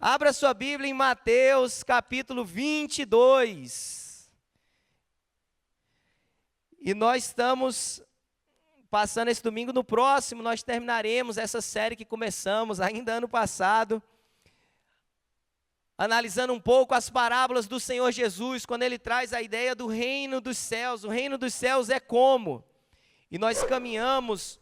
Abra sua Bíblia em Mateus capítulo 22. E nós estamos passando esse domingo. No próximo nós terminaremos essa série que começamos ainda ano passado, analisando um pouco as parábolas do Senhor Jesus, quando Ele traz a ideia do reino dos céus. O reino dos céus é como? E nós caminhamos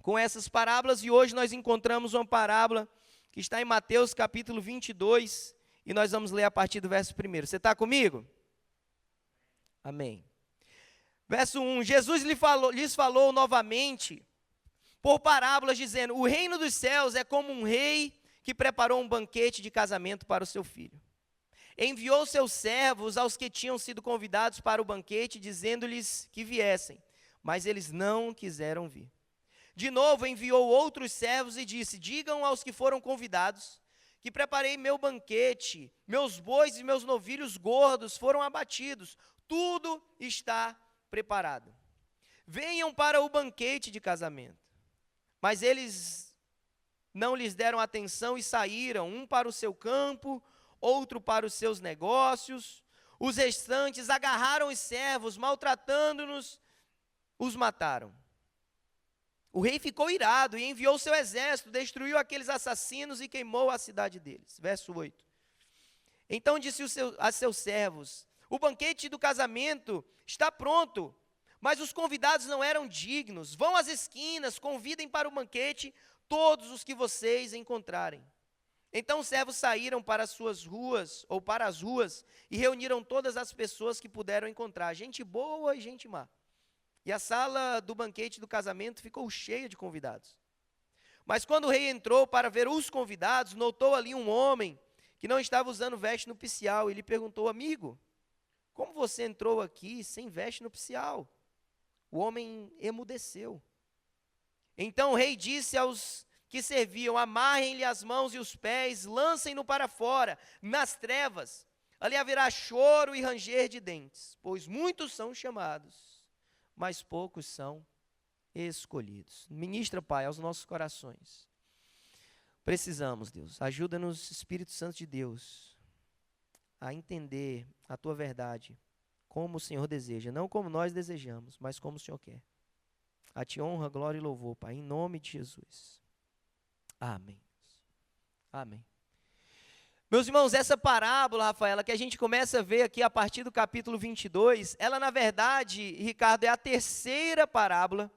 com essas parábolas e hoje nós encontramos uma parábola que está em Mateus capítulo 22, e nós vamos ler a partir do verso 1. Você está comigo? Amém. Verso 1, Jesus lhes falou novamente, por parábolas, dizendo: o reino dos céus é como um rei que preparou um banquete de casamento para o seu filho. Enviou seus servos aos que tinham sido convidados para o banquete, dizendo-lhes que viessem, mas eles não quiseram vir. De novo enviou outros servos e disse: digam aos que foram convidados que preparei meu banquete, meus bois e meus novilhos gordos foram abatidos, tudo está preparado. Venham para o banquete de casamento. Mas eles não lhes deram atenção e saíram, um para o seu campo, outro para os seus negócios. Os restantes agarraram os servos, maltratando-nos, os mataram. O rei ficou irado e enviou seu exército, destruiu aqueles assassinos e queimou a cidade deles. Verso 8. Então disse a seus servos: o banquete do casamento está pronto, mas os convidados não eram dignos. Vão às esquinas, convidem para o banquete todos os que vocês encontrarem. Então os servos saíram para as suas ruas, ou para as ruas, e reuniram todas as pessoas que puderam encontrar, gente boa e gente má. E a sala do banquete do casamento ficou cheia de convidados. Mas quando o rei entrou para ver os convidados, notou ali um homem que não estava usando veste nupcial. E lhe perguntou: amigo, como você entrou aqui sem veste nupcial? O homem emudeceu. Então o rei disse aos que serviam: amarrem-lhe as mãos e os pés, lancem-no para fora, nas trevas. Ali haverá choro e ranger de dentes, pois muitos são chamados, mas poucos são escolhidos. Ministra, Pai, aos nossos corações. Precisamos, Deus, ajuda-nos, Espírito Santo de Deus, a entender a Tua verdade, como o Senhor deseja, não como nós desejamos, mas como o Senhor quer. A Ti honra, glória e louvor, Pai, em nome de Jesus. Amém. Amém. Meus irmãos, essa parábola, Rafaela, que a gente começa a ver aqui a partir do capítulo 22, ela na verdade, Ricardo, é a terceira parábola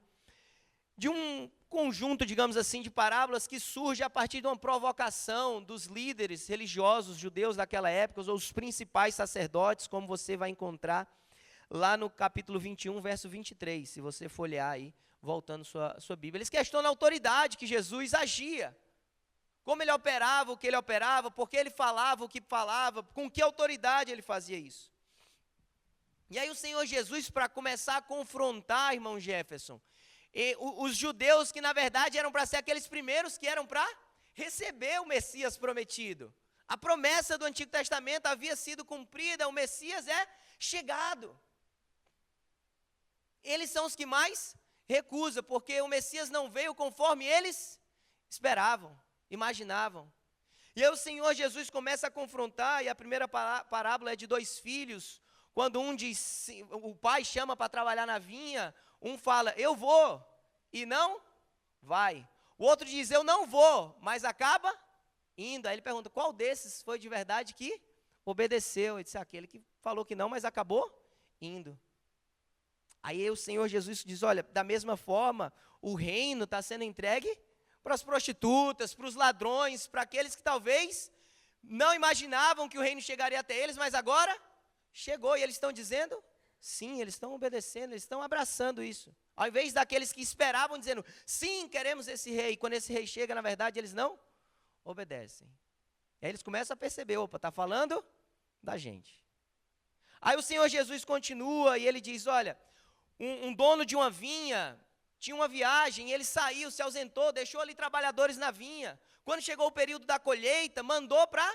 de um conjunto, digamos assim, de parábolas que surge a partir de uma provocação dos líderes religiosos judeus daquela época, ou os principais sacerdotes, como você vai encontrar lá no capítulo 21, verso 23, se você folhear aí, voltando sua Bíblia. Eles questionam a autoridade que Jesus agia. Como ele operava o que ele operava, por que ele falava o que falava, com que autoridade ele fazia isso. E aí o Senhor Jesus, para começar a confrontar, irmão Jefferson, os judeus que na verdade eram para ser aqueles primeiros que eram para receber o Messias prometido. A promessa do Antigo Testamento havia sido cumprida, o Messias é chegado. Eles são os que mais recusam, porque o Messias não veio conforme eles esperavam, imaginavam. E aí o Senhor Jesus começa a confrontar, e a primeira parábola é de dois filhos, quando um diz, o pai chama para trabalhar na vinha, um fala: eu vou, e não vai. O outro diz: eu não vou, mas acaba indo. Aí ele pergunta: qual desses foi de verdade que obedeceu? Ele disse: aquele que falou que não, mas acabou indo. Aí o Senhor Jesus diz: olha, da mesma forma, o reino está sendo entregue para as prostitutas, para os ladrões, para aqueles que talvez não imaginavam que o reino chegaria até eles, mas agora chegou. E eles estão dizendo sim, eles estão obedecendo, eles estão abraçando isso. Ao invés daqueles que esperavam dizendo: sim, queremos esse rei. Quando esse rei chega, na verdade, eles não obedecem. E aí eles começam a perceber: opa, está falando da gente. Aí o Senhor Jesus continua e ele diz: olha, um dono de uma vinha tinha uma viagem, ele saiu, se ausentou, deixou ali trabalhadores na vinha. Quando chegou o período da colheita, mandou para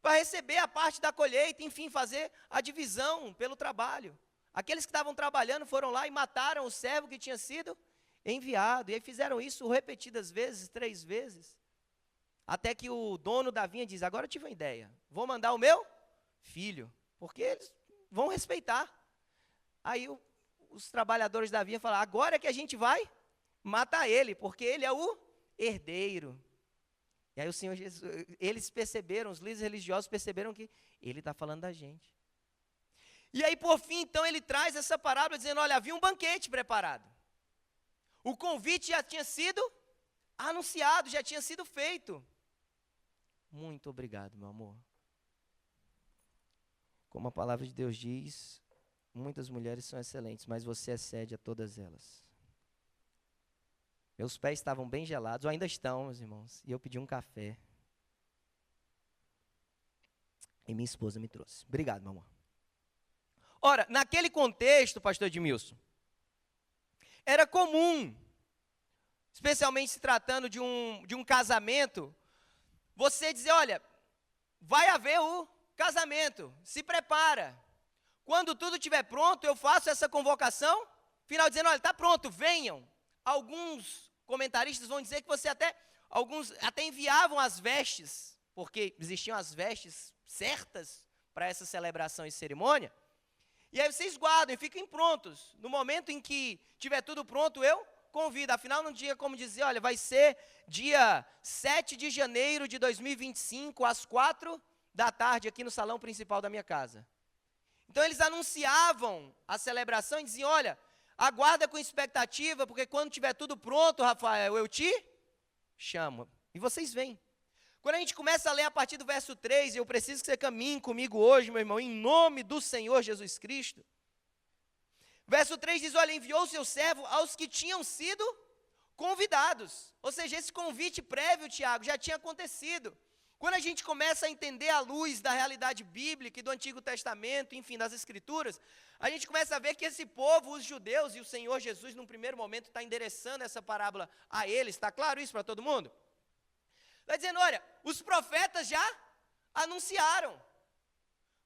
receber a parte da colheita, enfim, fazer a divisão pelo trabalho. Aqueles que estavam trabalhando foram lá e mataram o servo que tinha sido enviado. E aí fizeram isso repetidas vezes, 3 vezes. Até que o dono da vinha diz, agora eu tive uma ideia, vou mandar o meu filho, porque eles vão respeitar. Aí os trabalhadores da vinha falam, agora é que a gente vai matar ele, porque ele é o herdeiro. E aí o Senhor Jesus, eles perceberam, os líderes religiosos perceberam que ele está falando da gente. E aí, por fim, então, ele traz essa parábola dizendo, olha, havia um banquete preparado. O convite já tinha sido anunciado, já tinha sido feito. Muito obrigado, meu amor. Como a palavra de Deus diz, muitas mulheres são excelentes, mas você excede a todas elas. Meus pés estavam bem gelados, ou ainda estão, meus irmãos, e eu pedi um café. E minha esposa me trouxe. Obrigado, meu amor. Ora, naquele contexto, pastor Edmilson, era comum, especialmente se tratando de um casamento, você dizer, olha, vai haver o casamento, se prepara. Quando tudo estiver pronto, eu faço essa convocação, final dizendo, olha, está pronto, venham. Alguns comentaristas vão dizer que alguns até enviavam as vestes, porque existiam as vestes certas para essa celebração e cerimônia. E aí vocês guardem, fiquem prontos. No momento em que tiver tudo pronto, eu convido. Afinal, não tinha como dizer, olha, vai ser dia 7 de janeiro de 2025, às 16h aqui no salão principal da minha casa. Então, eles anunciavam a celebração e diziam, olha, aguarda com expectativa, porque quando tiver tudo pronto, Rafael, eu te chamo. E vocês vêm. Quando a gente começa a ler a partir do verso 3, eu preciso que você caminhe comigo hoje, meu irmão, em nome do Senhor Jesus Cristo. Verso 3 diz, olha, enviou o seu servo aos que tinham sido convidados. Ou seja, esse convite prévio, Tiago, já tinha acontecido. Quando a gente começa a entender à luz da realidade bíblica e do Antigo Testamento, enfim, das Escrituras, a gente começa a ver que esse povo, os judeus, e o Senhor Jesus, num primeiro momento, está endereçando essa parábola a eles. Está claro isso para todo mundo? Está dizendo, olha, os profetas já anunciaram.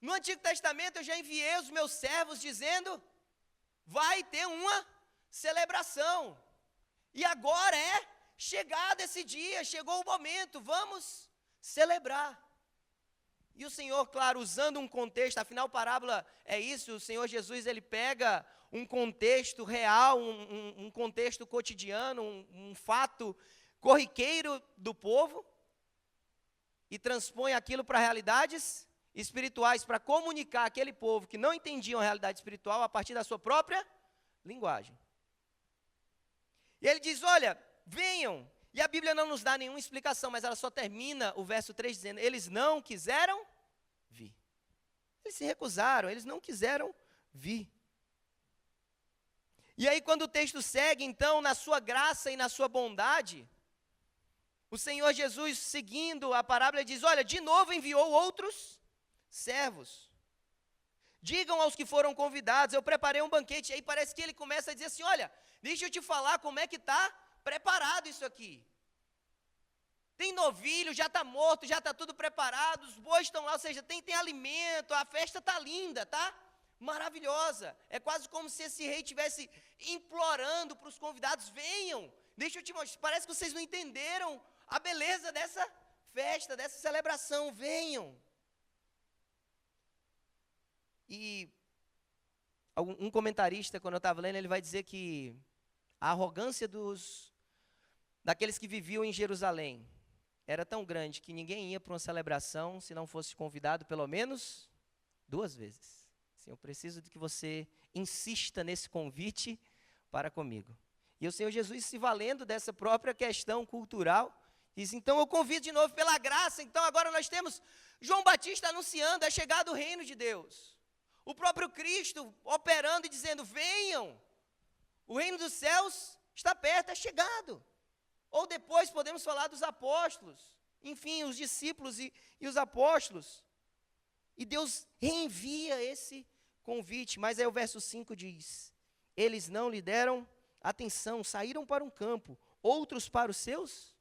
No Antigo Testamento eu já enviei os meus servos dizendo, vai ter uma celebração. E agora é chegado esse dia, chegou o momento, vamos celebrar. E o Senhor, claro, usando um contexto, afinal parábola é isso, o Senhor Jesus, ele pega um contexto real, um contexto cotidiano, um fato corriqueiro do povo, e transpõe aquilo para realidades espirituais, para comunicar aquele povo que não entendiam a realidade espiritual a partir da sua própria linguagem. E ele diz, olha, venham, e a Bíblia não nos dá nenhuma explicação, mas ela só termina o verso 3 dizendo, eles não quiseram vir. Eles se recusaram, eles não quiseram vir. E aí quando o texto segue, então, na sua graça e na sua bondade, o Senhor Jesus, seguindo a parábola, diz, olha, de novo enviou outros servos. Digam aos que foram convidados, eu preparei um banquete. E aí parece que ele começa a dizer assim, olha, deixa eu te falar como é que está preparado isso aqui. Tem novilho, já está morto, já está tudo preparado, os bois estão lá, ou seja, tem alimento, a festa está linda, tá? Maravilhosa. É quase como se esse rei estivesse implorando para os convidados, venham, deixa eu te mostrar, parece que vocês não entenderam a beleza dessa festa, dessa celebração, venham. E um comentarista, quando eu estava lendo, ele vai dizer que a arrogância daqueles que viviam em Jerusalém era tão grande que ninguém ia para uma celebração se não fosse convidado pelo menos 2 vezes. Assim, eu preciso de que você insista nesse convite para comigo. E o Senhor Jesus, se valendo dessa própria questão cultural, diz, então eu convido de novo pela graça. Então agora nós temos João Batista anunciando a chegada do reino de Deus. O próprio Cristo operando e dizendo, venham, o reino dos céus está perto, é chegado. Ou depois podemos falar dos apóstolos, enfim, os discípulos e os apóstolos. E Deus reenvia esse convite, mas aí o verso 5 diz, eles não lhe deram atenção, saíram para um campo, outros para os seus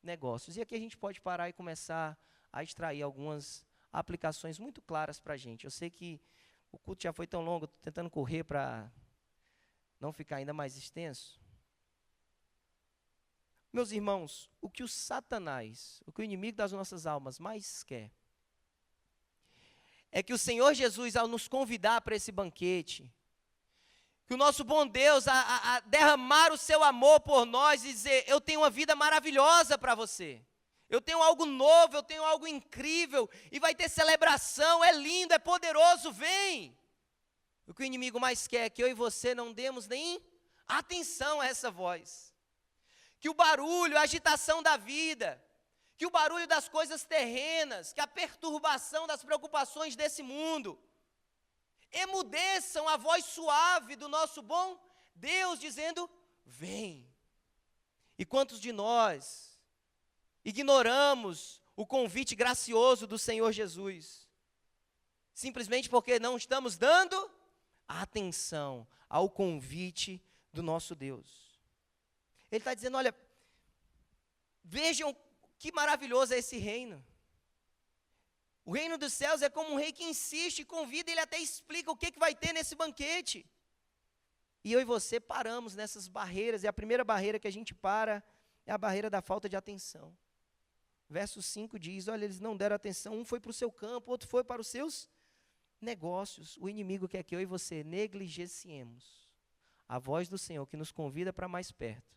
negócios. E aqui a gente pode parar e começar a extrair algumas aplicações muito claras para a gente. Eu sei que o culto já foi tão longo, estou tentando correr para não ficar ainda mais extenso. Meus irmãos, o que o Satanás, o que o inimigo das nossas almas mais quer, é que o Senhor Jesus, ao nos convidar para esse banquete, que o nosso bom Deus, a derramar o seu amor por nós e dizer, eu tenho uma vida maravilhosa para você, eu tenho algo novo, eu tenho algo incrível, e vai ter celebração, é lindo, é poderoso, vem. O que o inimigo mais quer é que eu e você não demos nem atenção a essa voz. Que o barulho, a agitação da vida, que o barulho das coisas terrenas, que a perturbação das preocupações desse mundo, emudeçam a voz suave do nosso bom Deus, dizendo, vem. E quantos de nós ignoramos o convite gracioso do Senhor Jesus, simplesmente porque não estamos dando atenção ao convite do nosso Deus. Ele está dizendo, olha, vejam que maravilhoso é esse reino. O reino dos céus é como um rei que insiste, convida, ele até explica o que vai ter nesse banquete. E eu e você paramos nessas barreiras, e a primeira barreira que a gente para é a barreira da falta de atenção. Verso 5 diz, olha, eles não deram atenção, um foi para o seu campo, outro foi para os seus negócios. O inimigo quer que eu e você negligenciemos a voz do Senhor que nos convida para mais perto.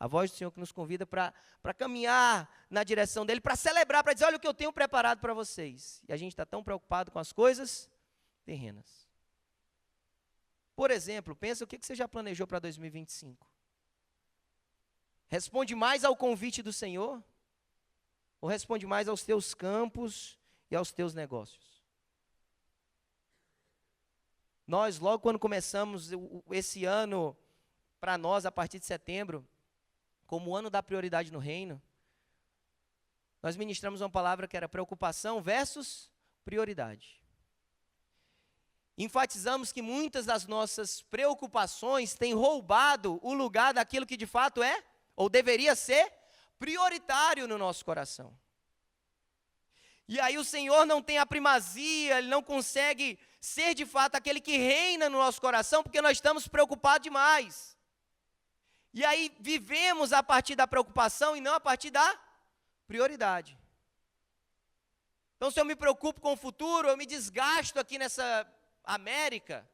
A voz do Senhor que nos convida para caminhar na direção dEle, para celebrar, para dizer, olha o que eu tenho preparado para vocês. E a gente está tão preocupado com as coisas terrenas. Por exemplo, pensa o que você já planejou para 2025. Responde mais ao convite do Senhor? Ou responde mais aos teus campos e aos teus negócios? Nós, logo quando começamos esse ano, para nós, a partir de setembro, como o ano da prioridade no reino, nós ministramos uma palavra que era preocupação versus prioridade. Enfatizamos que muitas das nossas preocupações têm roubado o lugar daquilo que de fato é, ou deveria ser, prioritário no nosso coração. E aí o Senhor não tem a primazia, Ele não consegue ser de fato aquele que reina no nosso coração, porque nós estamos preocupados demais. E aí vivemos a partir da preocupação e não a partir da prioridade. Então, se eu me preocupo com o futuro, eu me desgasto aqui nessa América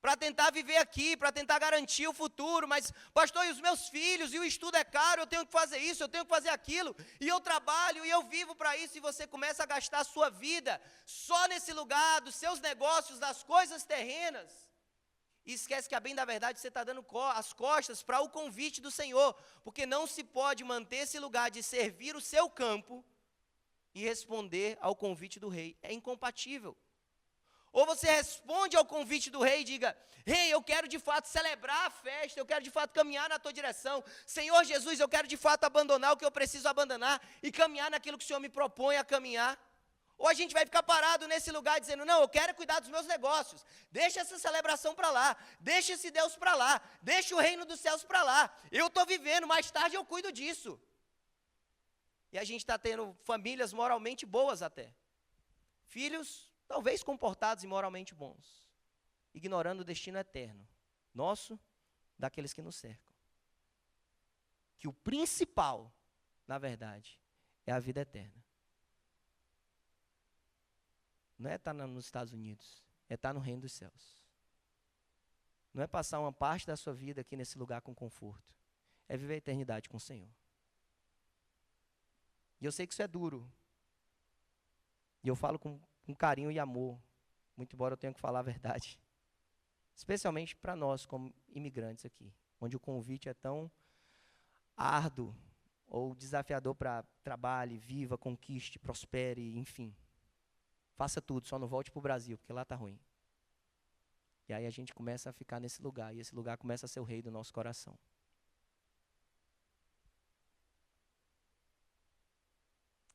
para tentar viver aqui, para tentar garantir o futuro, mas, pastor, e os meus filhos, e o estudo é caro, eu tenho que fazer isso, eu tenho que fazer aquilo, e eu trabalho, e eu vivo para isso, e você começa a gastar a sua vida só nesse lugar, dos seus negócios, das coisas terrenas, e esquece que, a bem da verdade, você está dando as costas para o convite do Senhor, porque não se pode manter esse lugar de servir o seu campo e responder ao convite do rei, é incompatível. Ou você responde ao convite do rei e diga, rei, eu quero de fato celebrar a festa, eu quero de fato caminhar na tua direção, Senhor Jesus, eu quero de fato abandonar o que eu preciso abandonar e caminhar naquilo que o Senhor me propõe a caminhar. Ou a gente vai ficar parado nesse lugar dizendo, não, eu quero cuidar dos meus negócios, deixa essa celebração para lá, deixa esse Deus para lá, deixa o reino dos céus para lá, eu estou vivendo, mais tarde eu cuido disso. E a gente está tendo famílias moralmente boas até, filhos talvez comportados e moralmente bons, ignorando o destino eterno, nosso, daqueles que nos cercam. Que o principal, na verdade, é a vida eterna. Não é estar nos Estados Unidos, é estar no reino dos céus. Não é passar uma parte da sua vida aqui nesse lugar com conforto, é viver a eternidade com o Senhor. E eu sei que isso é duro, e eu falo com carinho e amor, muito embora eu tenha que falar a verdade. Especialmente para nós, como imigrantes aqui, onde o convite é tão árduo ou desafiador para trabalhe, viva, conquiste, prospere, enfim. Faça tudo, só não volte para o Brasil, porque lá está ruim. E aí a gente começa a ficar nesse lugar, e esse lugar começa a ser o rei do nosso coração.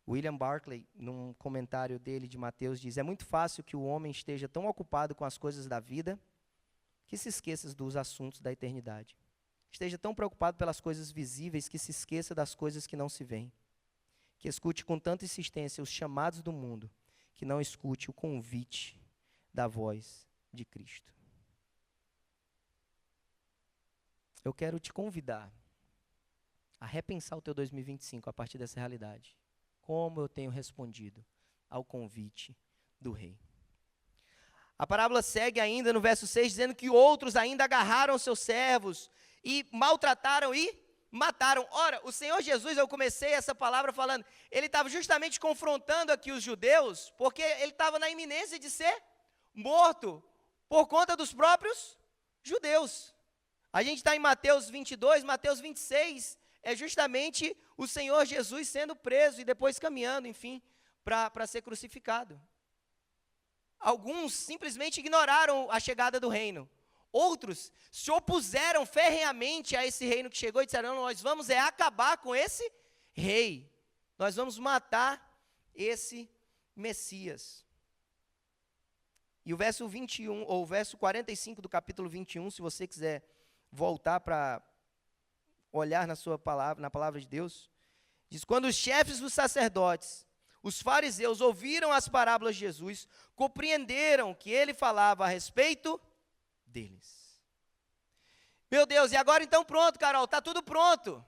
William Barclay, num comentário dele de Mateus, diz, é muito fácil que o homem esteja tão ocupado com as coisas da vida que se esqueça dos assuntos da eternidade. Esteja tão preocupado pelas coisas visíveis que se esqueça das coisas que não se veem. Que escute com tanta insistência os chamados do mundo, que não escute o convite da voz de Cristo. Eu quero te convidar a repensar o teu 2025 a partir dessa realidade. Como eu tenho respondido ao convite do rei. A parábola segue ainda no verso 6, dizendo que outros ainda agarraram seus servos e maltrataram e mataram. Ora, o Senhor Jesus, eu comecei essa palavra falando, ele estava justamente confrontando aqui os judeus, porque ele estava na iminência de ser morto por conta dos próprios judeus. A gente está em Mateus 22, Mateus 26, é justamente o Senhor Jesus sendo preso e depois caminhando, enfim, para ser crucificado. Alguns simplesmente ignoraram a chegada do reino. Outros se opuseram ferrenhamente a esse reino que chegou e disseram, não, nós vamos acabar com esse rei. Nós vamos matar esse Messias. E o verso 21, ou o verso 45 do capítulo 21, se você quiser voltar para olhar na sua palavra, na palavra de Deus, diz, quando os chefes dos sacerdotes, os fariseus ouviram as parábolas de Jesus, compreenderam que ele falava a respeito deles. Meu Deus, e agora então pronto, Carol, está tudo pronto.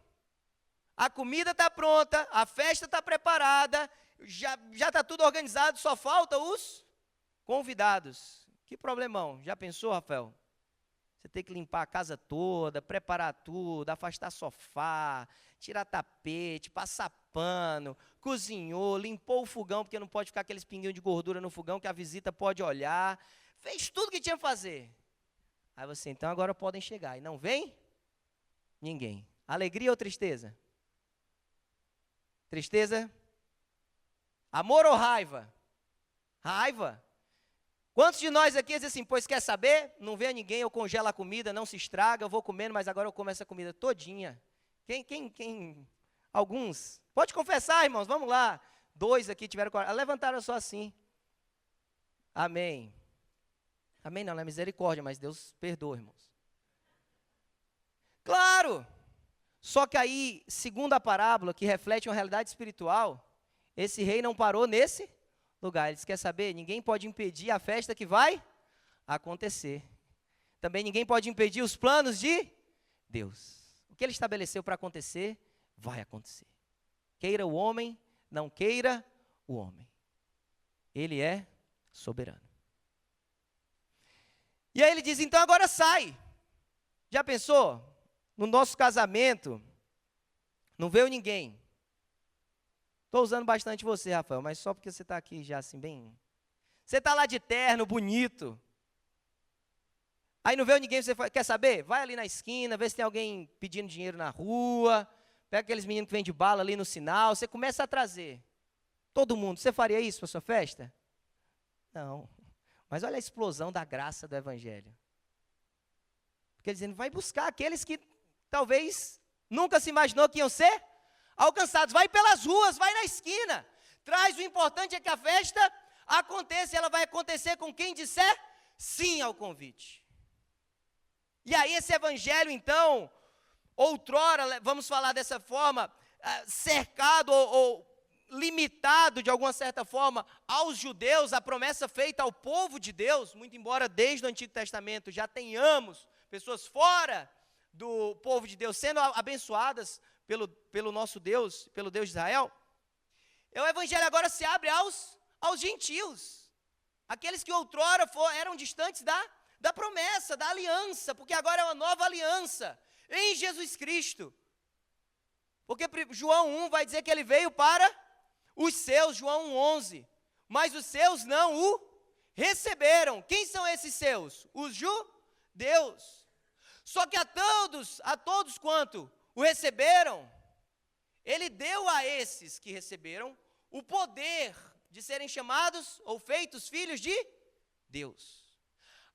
A comida está pronta, a festa está preparada, já está tudo organizado, só falta os convidados. Que problemão, já pensou, Rafael? Você tem que limpar a casa toda, preparar tudo, afastar sofá, tirar tapete, passar pano, cozinhou, limpou o fogão, porque não pode ficar aqueles pinguinhos de gordura no fogão que a visita pode olhar. Fez tudo que tinha que fazer. Aí você, então agora podem chegar. E não vem? Ninguém. Alegria ou tristeza? Tristeza? Amor ou raiva? Raiva. Quantos de nós aqui dizem assim, pois quer saber? Não vê ninguém, eu congelo a comida, não se estraga, eu vou comendo, mas agora eu como essa comida todinha. Quem? Alguns. Pode confessar, irmãos, vamos lá. 2 aqui tiveram coragem. Levantaram só assim. Amém. Amém não é misericórdia, mas Deus perdoa, irmãos. Claro! Só que aí, segundo a parábola, que reflete uma realidade espiritual, esse rei não parou nesse lugar. Ele disse, quer saber? Ninguém pode impedir a festa que vai acontecer. Também ninguém pode impedir os planos de Deus. O que ele estabeleceu para acontecer, vai acontecer. Queira o homem, não queira o homem. Ele é soberano. E aí ele diz, então agora sai. Já pensou? No nosso casamento, não veio ninguém. Estou usando bastante você, Rafael, mas só porque você está aqui já assim bem... Você está lá de terno, bonito. Aí não veio ninguém, você quer saber? Vai ali na esquina, vê se tem alguém pedindo dinheiro na rua, pega aqueles meninos que vendem bala ali no sinal, você começa a trazer. Todo mundo, você faria isso para a sua festa? Não. Mas olha a explosão da graça do Evangelho. Porque ele dizendo, vai buscar aqueles que talvez nunca se imaginou que iam ser alcançados. Vai pelas ruas, vai na esquina. Traz, o importante é que a festa aconteça, e ela vai acontecer com quem disser sim ao convite. E aí esse evangelho, então, outrora, vamos falar dessa forma, cercado ou limitado, de alguma certa forma, aos judeus, a promessa feita ao povo de Deus, muito embora desde o Antigo Testamento já tenhamos pessoas fora do povo de Deus sendo abençoadas pelo nosso Deus, pelo Deus de Israel, o evangelho agora se abre aos gentios, aqueles que outrora eram distantes da promessa, da aliança, porque agora é uma nova aliança em Jesus Cristo. Porque João 1 vai dizer que ele veio para os seus, João 1:11, mas os seus não o receberam. Quem são esses seus? Os judeus. Só que a todos quanto o receberam, ele deu a esses que receberam o poder de serem chamados ou feitos filhos de Deus.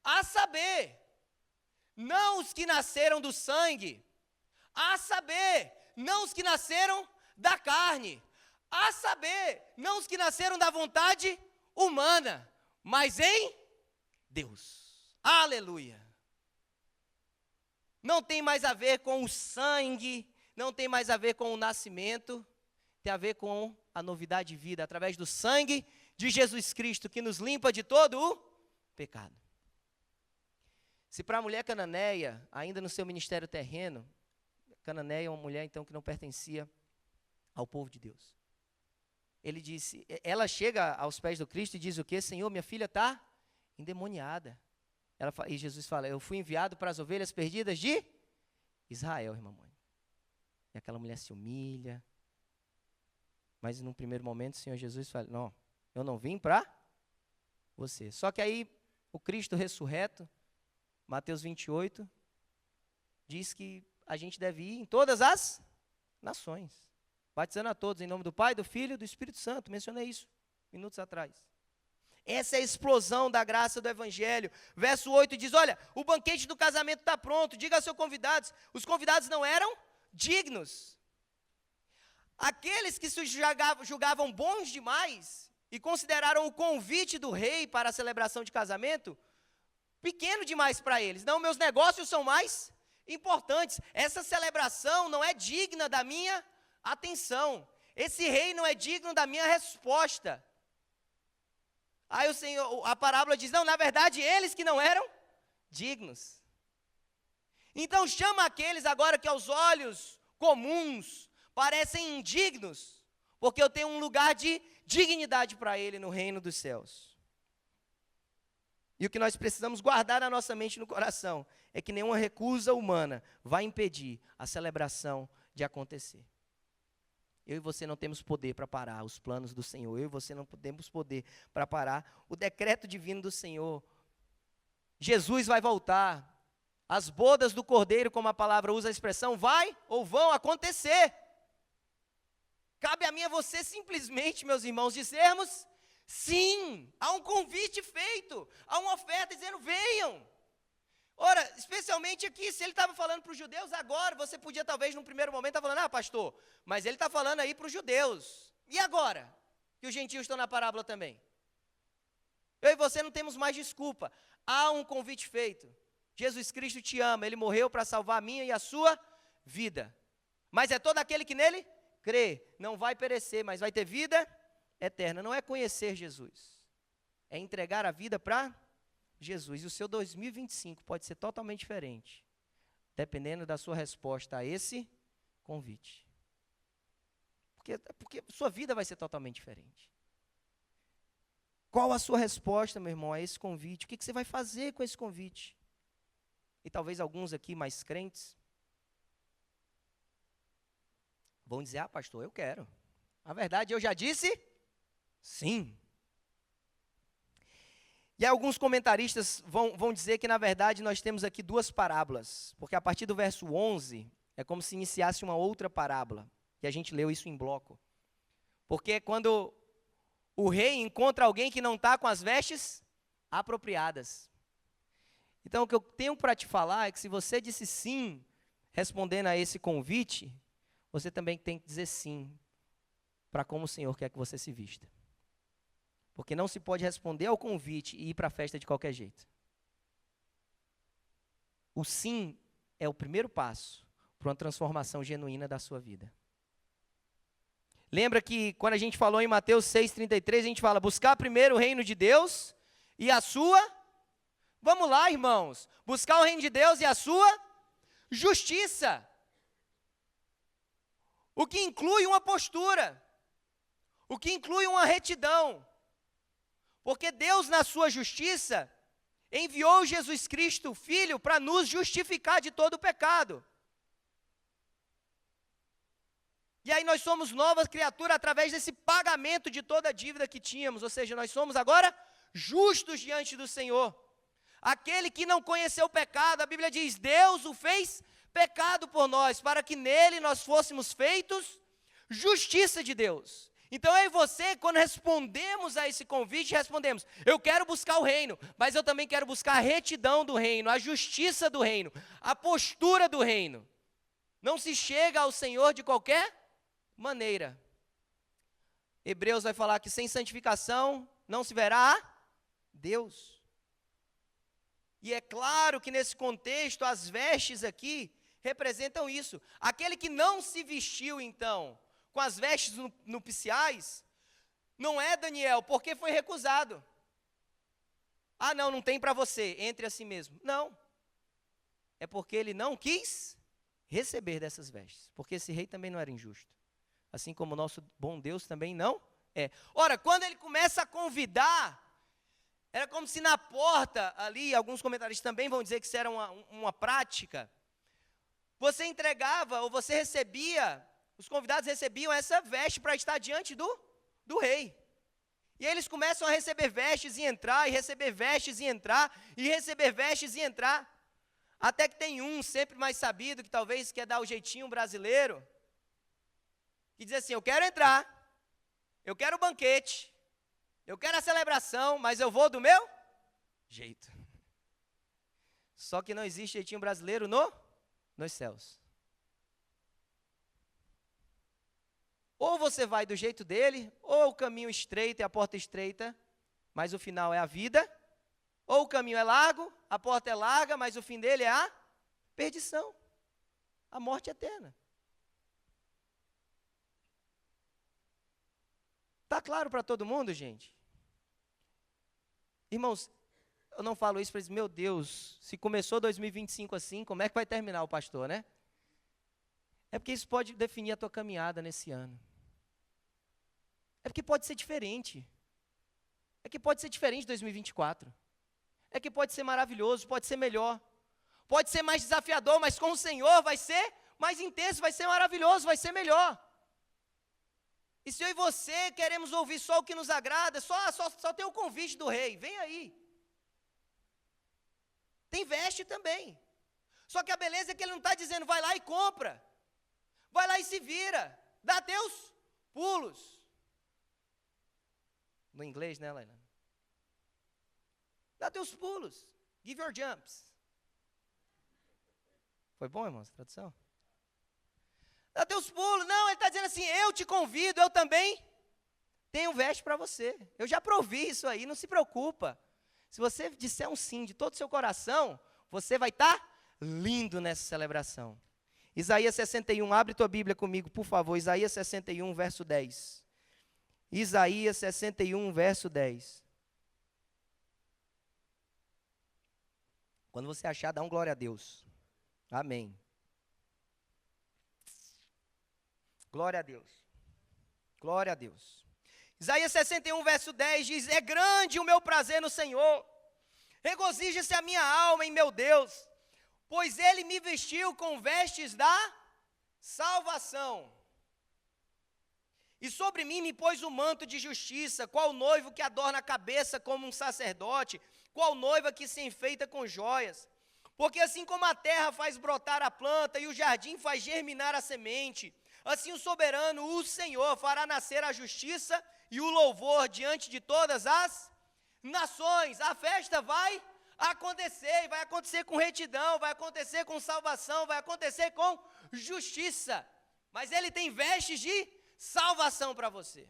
A saber, não os que nasceram do sangue, a saber, não os que nasceram da carne, a saber, não os que nasceram da vontade humana, mas em Deus. Aleluia. Não tem mais a ver com o sangue, não tem mais a ver com o nascimento, tem a ver com a novidade de vida, através do sangue de Jesus Cristo, que nos limpa de todo o pecado. Se para a mulher cananeia, ainda no seu ministério terreno, cananeia, uma mulher então que não pertencia ao povo de Deus. Ele disse, ela chega aos pés do Cristo e diz o quê? Senhor, minha filha está endemoniada. E Jesus fala, eu fui enviado para as ovelhas perdidas de Israel, irmã mãe. E aquela mulher se humilha. Mas num primeiro momento o Senhor Jesus fala, não, eu não vim para você. Só que aí o Cristo ressurreto, Mateus 28, diz que a gente deve ir em todas as nações, batizando a todos em nome do Pai, do Filho e do Espírito Santo. Mencionei isso minutos atrás. Essa é a explosão da graça do Evangelho. Verso 8 diz, olha, o banquete do casamento está pronto, diga aos seus convidados. Os convidados não eram dignos. Aqueles que se julgavam bons demais e consideraram o convite do rei para a celebração de casamento pequeno demais para eles. Não, meus negócios são mais importantes. Essa celebração não é digna da minha atenção. Esse rei não é digno da minha resposta. Aí o Senhor, a parábola diz, não, na verdade, eles que não eram dignos. Então chama aqueles agora que aos olhos comuns parecem indignos, porque eu tenho um lugar de dignidade para ele no reino dos céus. E o que nós precisamos guardar na nossa mente e no coração é que nenhuma recusa humana vai impedir a celebração de acontecer. Eu e você não temos poder para parar os planos do Senhor. Eu e você não temos poder para parar o decreto divino do Senhor. Jesus vai voltar. As bodas do Cordeiro, como a palavra usa a expressão, vai ou vão acontecer. Cabe a mim e a você simplesmente, meus irmãos, dizermos sim. Há um convite feito, há uma oferta dizendo venham. Ora, especialmente aqui, se ele estava falando para os judeus, agora você podia talvez num primeiro momento estar falando, pastor, mas ele está falando aí para os judeus. E agora? Que os gentios estão na parábola também. Eu e você não temos mais desculpa. Há um convite feito. Jesus Cristo te ama, ele morreu para salvar a minha e a sua vida. Mas é todo aquele que nele crê, não vai perecer, mas vai ter vida eterna. Não é conhecer Jesus, é entregar a vida para Jesus. E o seu 2025 pode ser totalmente diferente, dependendo da sua resposta a esse convite. Porque sua vida vai ser totalmente diferente. Qual a sua resposta, meu irmão, a esse convite? O que você vai fazer com esse convite? E talvez alguns aqui mais crentes vão dizer, pastor, eu quero. A verdade, eu já disse sim. E alguns comentaristas vão dizer que, na verdade, nós temos aqui duas parábolas, porque a partir do verso 11, é como se iniciasse uma outra parábola, e a gente leu isso em bloco. Porque quando o rei encontra alguém que não está com as vestes apropriadas. Então, o que eu tenho para te falar é que se você disse sim, respondendo a esse convite, você também tem que dizer sim para como o Senhor quer que você se vista. Porque não se pode responder ao convite e ir para a festa de qualquer jeito. O sim é o primeiro passo para uma transformação genuína da sua vida. Lembra que quando a gente falou em Mateus 6,33, a gente fala, buscar primeiro o reino de Deus e a sua... Vamos lá, irmãos, buscar o reino de Deus e a sua justiça. O que inclui uma postura, o que inclui uma retidão. Porque Deus, na sua justiça, enviou Jesus Cristo, Filho, para nos justificar de todo o pecado. E aí nós somos nova criatura através desse pagamento de toda a dívida que tínhamos. Ou seja, nós somos agora justos diante do Senhor. Aquele que não conheceu o pecado, a Bíblia diz, Deus o fez pecado por nós, para que nele nós fôssemos feitos justiça de Deus. Então eu e você, quando respondemos a esse convite, respondemos, eu quero buscar o reino, mas eu também quero buscar a retidão do reino, a justiça do reino, a postura do reino. Não se chega ao Senhor de qualquer maneira. Hebreus vai falar que sem santificação não se verá a Deus. E é claro que nesse contexto, as vestes aqui representam isso. Aquele que não se vestiu, então, com as vestes nupciais, não é Daniel, porque foi recusado. Não tem para você, entre a si mesmo. Não. É porque ele não quis receber dessas vestes, porque esse rei também não era injusto, assim como o nosso bom Deus também não é. Ora, quando ele começa a convidar, era como se na porta ali, alguns comentaristas também vão dizer que isso era uma prática, você entregava ou você recebia, os convidados recebiam essa veste para estar diante do rei. E aí eles começam a receber vestes e entrar, e receber vestes e entrar, e receber vestes e entrar. Até que tem um sempre mais sabido, que talvez quer dar o jeitinho brasileiro, que diz assim, eu quero entrar, eu quero o banquete, eu quero a celebração, mas eu vou do meu jeito. Só que não existe jeitinho brasileiro nos céus. Ou você vai do jeito dele, ou o caminho estreito e a porta estreita, mas o final é a vida, ou o caminho é largo, a porta é larga, mas o fim dele é a perdição, a morte eterna. Está claro para todo mundo, gente? Irmãos, eu não falo isso para dizer, meu Deus, se começou 2025 assim, como é que vai terminar o pastor, né? É porque isso pode definir a tua caminhada nesse ano. É porque pode ser diferente. É que pode ser diferente de 2024. É que pode ser maravilhoso, pode ser melhor. Pode ser mais desafiador, mas com o Senhor vai ser mais intenso, vai ser maravilhoso, vai ser melhor. E se eu e você queremos ouvir só o que nos agrada, só tem o convite do rei, vem aí. Tem veste também. Só que a beleza é que ele não está dizendo, vai lá e compra. Vai lá e se vira. Dá teus pulos. No inglês, né, Laila? Dá teus pulos. Give your jumps. Foi bom, irmãos, a tradução? Dá teus pulos. Não, ele está dizendo assim, eu te convido, eu também tenho veste para você. Eu já provi isso aí, não se preocupa. Se você disser um sim de todo o seu coração, você vai estar lindo nessa celebração. Isaías 61, abre tua Bíblia comigo, por favor. Isaías 61, verso 10. Isaías 61, verso 10. Quando você achar, dá um glória a Deus. Amém. Glória a Deus. Glória a Deus. Isaías 61, verso 10 diz, é grande o meu prazer no Senhor, regozija-se a minha alma em meu Deus, pois Ele me vestiu com vestes da salvação, e sobre mim me pôs o manto de justiça, qual noivo que adorna a cabeça como um sacerdote, qual noiva que se enfeita com joias, porque assim como a terra faz brotar a planta, e o jardim faz germinar a semente, assim o soberano, o Senhor, fará nascer a justiça e o louvor diante de todas as nações. A festa vai acontecer, e vai acontecer com retidão, vai acontecer com salvação, vai acontecer com justiça. Mas Ele tem vestes de salvação para você.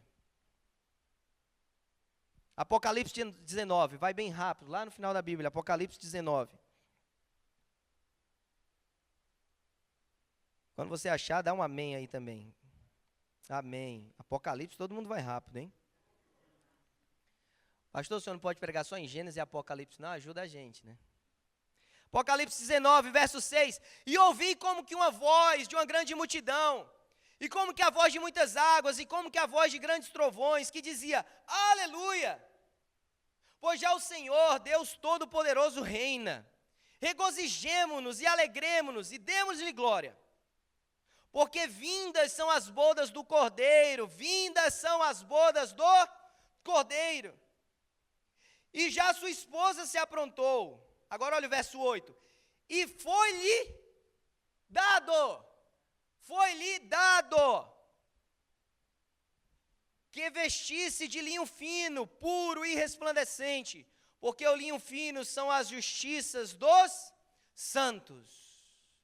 Apocalipse 19, vai bem rápido, lá no final da Bíblia, Apocalipse 19. Quando você achar, dá um amém aí também. Amém. Apocalipse, todo mundo vai rápido, hein? Pastor, o senhor não pode pregar só em Gênesis e Apocalipse, não? Ajuda a gente, né? Apocalipse 19, verso 6. E ouvi como que uma voz de uma grande multidão, e como que a voz de muitas águas, e como que a voz de grandes trovões, que dizia, aleluia! Pois já o Senhor, Deus Todo-Poderoso, reina. Regozijemo-nos e alegremo-nos, e demos-lhe glória. Porque vindas são as bodas do Cordeiro, vindas são as bodas do Cordeiro. E já sua esposa se aprontou. Agora olha o verso 8. E foi-lhe dado, que vestisse de linho fino, puro e resplandecente, porque o linho fino são as justiças dos santos.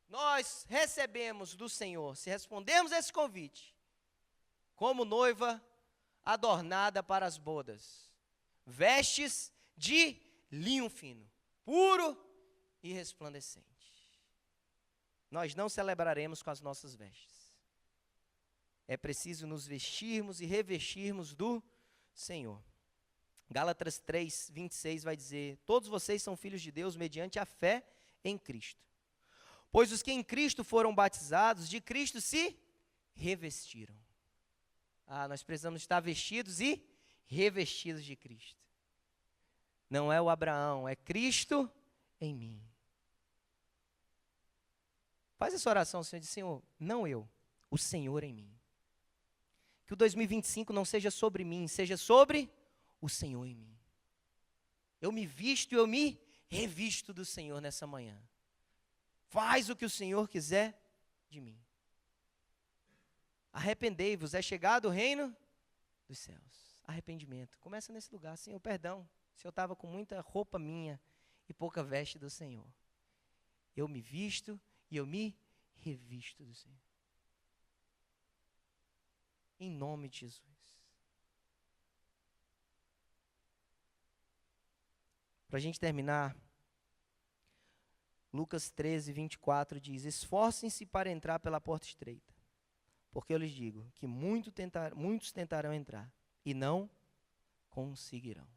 Nós recebemos do Senhor, se respondemos a esse convite, como noiva adornada para as bodas, vestes de linho fino, puro e resplandecente. Nós não celebraremos com as nossas vestes. É preciso nos vestirmos e revestirmos do Senhor. Gálatas 3, 26 vai dizer, todos vocês são filhos de Deus mediante a fé em Cristo. Pois os que em Cristo foram batizados, de Cristo se revestiram. Nós precisamos estar vestidos e revestidos de Cristo. Não é o Abraão, é Cristo em mim. Faz essa oração, Senhor, diz, Senhor, não eu, o Senhor em mim. Que o 2025 não seja sobre mim, seja sobre o Senhor em mim. Eu me visto e eu me revisto do Senhor nessa manhã. Faz o que o Senhor quiser de mim. Arrependei-vos, é chegado o reino dos céus. Arrependimento. Começa nesse lugar. Senhor, perdão. Se eu estava com muita roupa minha e pouca veste do Senhor. Eu me visto e eu me revisto do Senhor. Em nome de Jesus. Para a gente terminar, Lucas 13, 24 diz, esforcem-se para entrar pela porta estreita, porque eu lhes digo que muitos tentarão entrar e não conseguirão.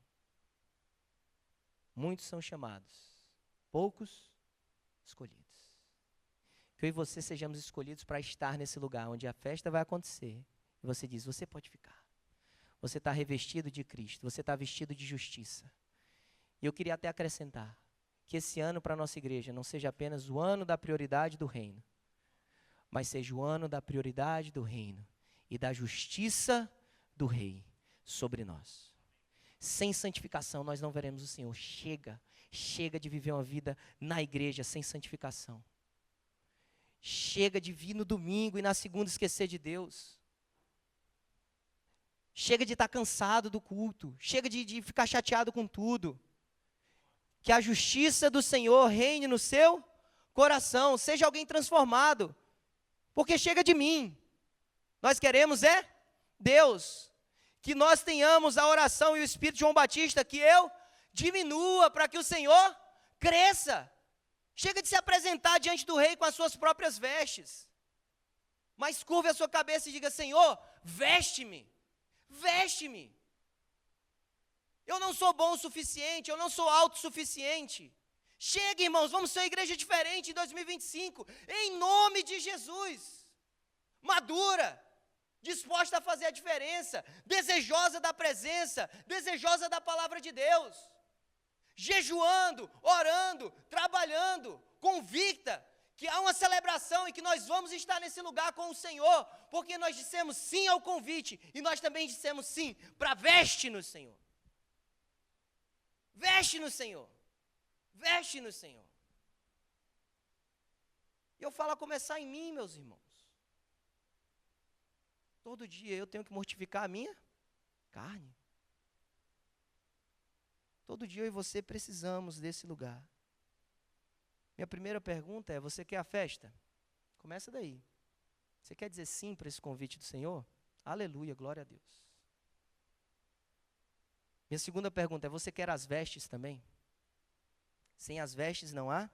Muitos são chamados, poucos escolhidos. Que eu e você sejamos escolhidos para estar nesse lugar onde a festa vai acontecer. E você diz, você pode ficar. Você está revestido de Cristo, você está vestido de justiça. E eu queria até acrescentar que esse ano para a nossa igreja não seja apenas o ano da prioridade do reino, mas seja o ano da prioridade do reino e da justiça do rei sobre nós. Sem santificação nós não veremos o Senhor. Chega de viver uma vida na igreja sem santificação. Chega de vir no domingo e na segunda esquecer de Deus. Chega de estar cansado do culto. Chega de ficar chateado com tudo. Que a justiça do Senhor reine no seu coração. Seja alguém transformado. Porque chega de mim. Nós queremos Deus. Que nós tenhamos a oração e o Espírito de João Batista, que eu diminua para que o Senhor cresça. Chega de se apresentar diante do rei com as suas próprias vestes. Mas curve a sua cabeça e diga, Senhor, veste-me. Veste-me. Eu não sou bom o suficiente, eu não sou autossuficiente. Chega, irmãos, vamos ser uma igreja diferente em 2025, em nome de Jesus. Madura, disposta a fazer a diferença, desejosa da presença, desejosa da palavra de Deus. Jejuando, orando, trabalhando, convicta que há uma celebração e que nós vamos estar nesse lugar com o Senhor, porque nós dissemos sim ao convite e nós também dissemos sim para veste-nos, Senhor. Veste no Senhor. Veste no Senhor. E eu falo a começar em mim, meus irmãos. Todo dia eu tenho que mortificar a minha carne. Todo dia eu e você precisamos desse lugar. Minha primeira pergunta é, você quer a festa? Começa daí. Você quer dizer sim para esse convite do Senhor? Aleluia, glória a Deus. Minha segunda pergunta é, você quer as vestes também? Sem as vestes não há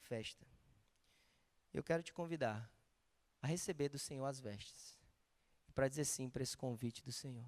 festa. Eu quero te convidar a receber do Senhor as vestes. Para dizer sim para esse convite do Senhor.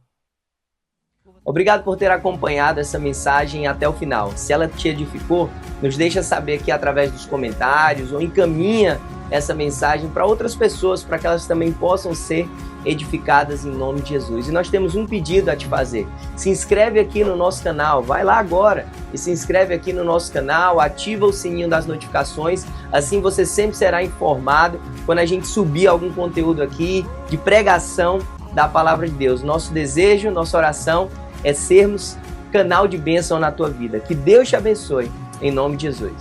Obrigado por ter acompanhado essa mensagem até o final. Se ela te edificou, nos deixa saber aqui através dos comentários ou encaminha essa mensagem para outras pessoas, para que elas também possam ser edificadas em nome de Jesus. E nós temos um pedido a te fazer. Se inscreve aqui no nosso canal, vai lá agora e se inscreve aqui no nosso canal, ativa o sininho das notificações, assim você sempre será informado quando a gente subir algum conteúdo aqui de pregação da palavra de Deus. Nosso desejo, nossa oração é sermos canal de bênção na tua vida. Que Deus te abençoe, em nome de Jesus.